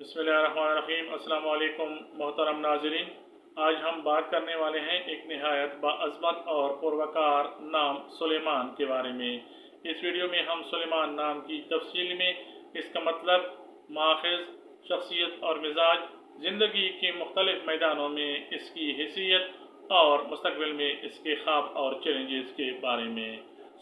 बिस्मिल्लाहिर्रहमानिर्रहीम। अस्सलाम वालेकुम मोहतरम नाज़रीन। आज हम बात करने वाले हैं एक नहायत बाअज़मत और पुरवकार नाम सुलेमान के बारे में। इस वीडियो में हम सुलेमान नाम की तफसील में इसका मतलब, माखज़, शख्सियत और मिजाज, ज़िंदगी के मुख्तलिफ मैदानों में इसकी हैसियत और मुस्तक़बिल में इसके ख्वाब और चैलेंजेस के बारे में।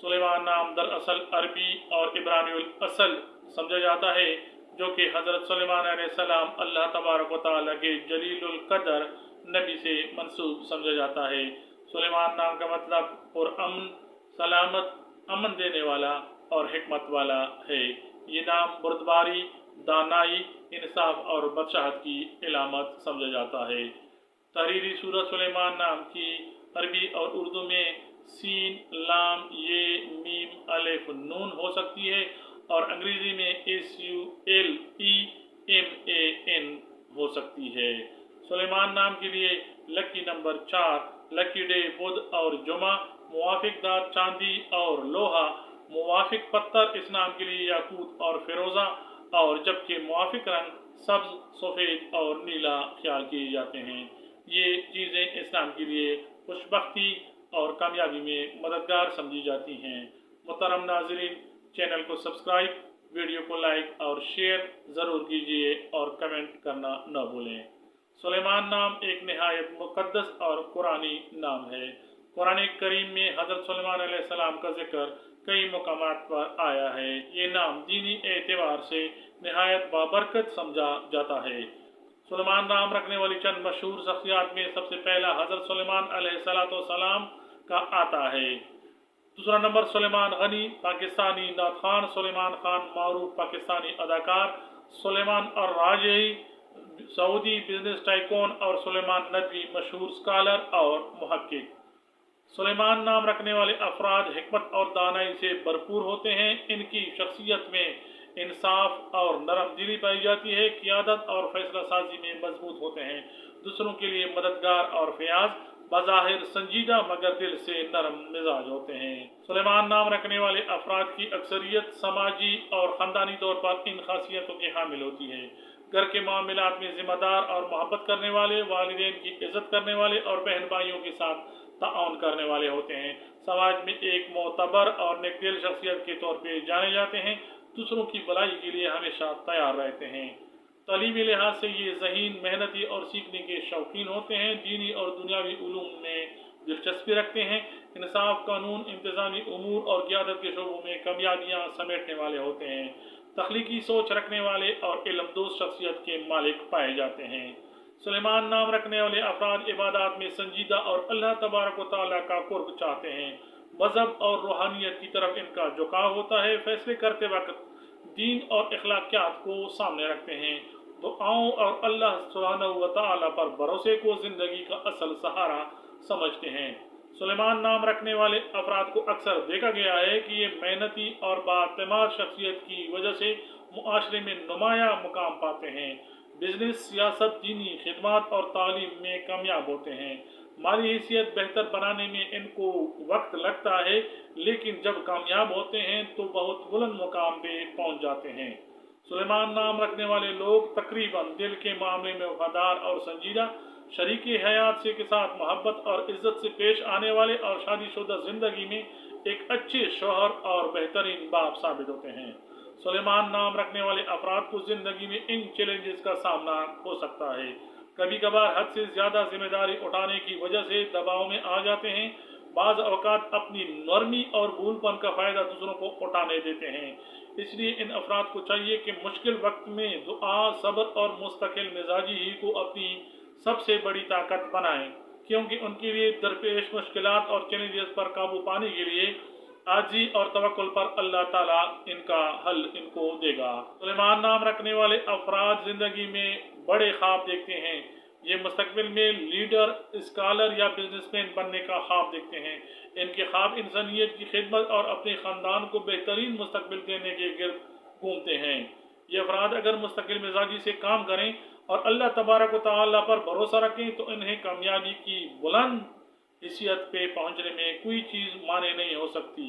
सुलेमान नाम दरअसल अरबी और इब्रानियुल असल समझा जाता है, जो कि हज़रत सुलेमान अलैहिस्सलाम अल्लाह तबारक व तआला के जलीलुल क़द्र नबी से मंसूब समझा जाता है। सुलेमान नाम का मतलब पुरअमन, सलामत, अमन देने वाला और हिकमत वाला है। ये नाम बुर्दबारी, दानाई, इंसाफ और बादशाहत की इलामत समझा जाता है। तहरीरी सूरत सुलेमान नाम की अरबी और उर्दू में सीन, लाम, ये, मीम, अलिफ, नून हो सकती है और अंग्रेजी में SULEMAN हो सकती है। सुलेमान नाम के लिए लकी नंबर 4, लकी डे बुध और जुमा, मुवाफिक दात चांदी और लोहा, मुवाफिक पत्थर इस नाम के लिए याकूत और फिरोज़ा, और जबकि मुवाफिक रंग सब्ज, सफ़ेद और नीला ख्याल किए जाते हैं। ये चीज़ें इस्लाम के लिए खुशबख्ती और कामयाबी में मददगार समझी जाती हैं। मुहतरम नाज़रीन, चैनल को सब्सक्राइब, वीडियो को लाइक और शेयर ज़रूर कीजिए और कमेंट करना न भूलें। सुलेमान नाम एक नहायत मुक़द्दस और कुरानी नाम है। कुरान करीम में हज़रत सुलेमान अलैहिस्सलाम का जिक्र कई मुकामात पर आया है। ये नाम दीनी एतबार से नहायत बाबरकत समझा जाता है। सुलेमान नाम रखने वाली चंद मशहूर शख्सियात में सबसे पहला हज़रत सुलेमान अलैहिस्सलाम का आता है। दूसरा नंबर सुलेमान गनी, पाकिस्तानी नात खान, सुलेमान खान मारूफ पाकिस्तानी अदाकार, सुलेमान और राजई सऊदी बिजनेस टाइकून और सुलेमान नदवी मशहूर स्कॉलर और मुहक्किक। सुलेमान नाम रखने वाले अफराद हिकमत और दानाई से भरपूर होते हैं। इनकी शख्सियत में इंसाफ और नरम दिली पाई जाती है। क़ियादत और फैसला साजी में मजबूत होते हैं। दूसरों के लिए मददगार और फयाज, बज़ाहिर संजीदा मगर दिल से नरम मिजाज होते हैं। सुलेमान नाम रखने वाले अफराद की अक्सरियत समाजी और ख़ानदानी तौर पर इन खासियतों के हामिल होती है। घर के मामलात में ज़िम्मेदार और मोहब्बत करने वाले, वालिदैन की इज़्ज़त करने वाले और बहन भाइयों के साथ ताउन करने वाले होते हैं। समाज में एक मोतबर और नेकदिल शख्सियत के तौर पर जाने जाते हैं। दूसरों की भलाई के लिए हमेशा तैयार रहते हैं। तालीमी लिहाज से ये ज़हीन, मेहनती और सीखने के शौकीन होते हैं। दीनी और दुनियावी उलूम में दिलचस्पी रखते हैं। इंसाफ, कानून, इंतज़ामी उमूर और क़ियादत के शोबों में कामयाबियाँ समेटने वाले होते हैं। तख्लीकी सोच रखने वाले और इल्मदोज़ शख्सियत के मालिक पाए जाते हैं। सुलेमान नाम रखने वाले अफराद इबादत में संजीदा और अल्लाह तबारक व तआला का कुर्ब चाहते हैं। मज़हब और रूहानियत की तरफ इनका झुकाव होता है। फैसले करते वक्त दीन और अखलाकियात को सामने रखते हैं। दुआओं और अल्लाह सुब्हानहू व तआला पर भरोसे को ज़िंदगी का असल सहारा समझते हैं। सुलेमान नाम रखने वाले अफराद को अक्सर देखा गया है कि ये मेहनती और बाएतमाद शख्सियत की वजह से मुआशरे में नुमाया मुकाम पाते हैं। बिजनेस, सियासत, दीनी खिदमत और तालीम में कामयाब होते हैं। माली हैसियत बेहतर बनाने में इनको वक्त लगता है, लेकिन जब कामयाब होते हैं तो बहुत बुलंद मुकाम पे पहुंच जाते हैं। सुलेमान नाम रखने वाले लोग तकरीबन दिल के मामले में वफादार और संजीदा, शरीकी हयात से के साथ मोहब्बत और इज्जत से पेश आने वाले और शादीशुदा जिंदगी में एक अच्छे शौहर और बेहतरीन बाप साबित होते हैं। सुलेमान नाम रखने वाले अफराद को जिंदगी में इन चैलेंजेस का सामना हो सकता है। कभी कभार हद से ज्यादा जिम्मेदारी उठाने की वजह से दबाव में आ जाते हैं। बाज़ औक़ात अपनी नरमी और भूलपन का फ़ायदा दूसरों को उठाने देते हैं। इसलिए इन अफराद को चाहिए कि मुश्किल वक्त में दुआ, सब्र और मुस्तकिल मिजाजी ही को अपनी सबसे बड़ी ताकत बनाएं, क्योंकि उनके लिए दरपेश मुश्किलात और चैलेंजेस पर काबू पाने के लिए आजी और तवक्कुल पर अल्लाह ताला इनका हल इनको देगा। सुलेमान नाम रखने वाले अफराद जिंदगी में बड़े ख्वाब देखते हैं। ये मुस्तकबिल में लीडर, स्कॉलर या बिजनेसमैन बनने का ख्वाब देखते हैं। इनके ख्वाब इंसानियत की खिदमत और अपने ख़ानदान को बेहतरीन मुस्तकबिल देने के गिर्द घूमते हैं। ये अफराद अगर मुस्तकिल मिजाजी से काम करें और अल्लाह तबारक व तआला पर भरोसा रखें तो इन्हें कामयाबी की बुलंद हैसियत पे पहुँचने में कोई चीज़ माने नहीं हो सकती।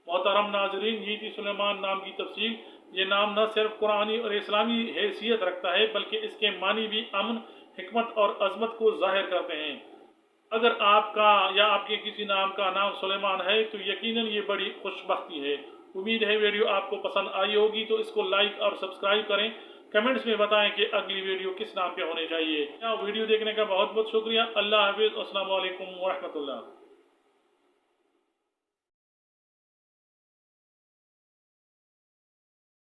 मोहतरम नाजरीन, ये थी सुलेमान नाम की तफसील। یہ نام نہ صرف قرآنی اور اسلامی حیثیت رکھتا ہے بلکہ اس کے معنی بھی امن، حکمت اور عظمت کو ظاہر کرتے ہیں۔ اگر آپ کا یا آپ کے کسی نام کا نام سلیمان ہے تو یقیناً یہ بڑی خوش بختی ہے۔ امید ہے ویڈیو آپ کو پسند آئی ہوگی، تو اس کو لائک اور سبسکرائب کریں۔ کمنٹس میں بتائیں کہ اگلی ویڈیو کس نام پہ ہونی چاہیے۔ ویڈیو دیکھنے کا بہت بہت شکریہ۔ اللہ حافظ۔ السلام علیکم ورحمۃ اللہ۔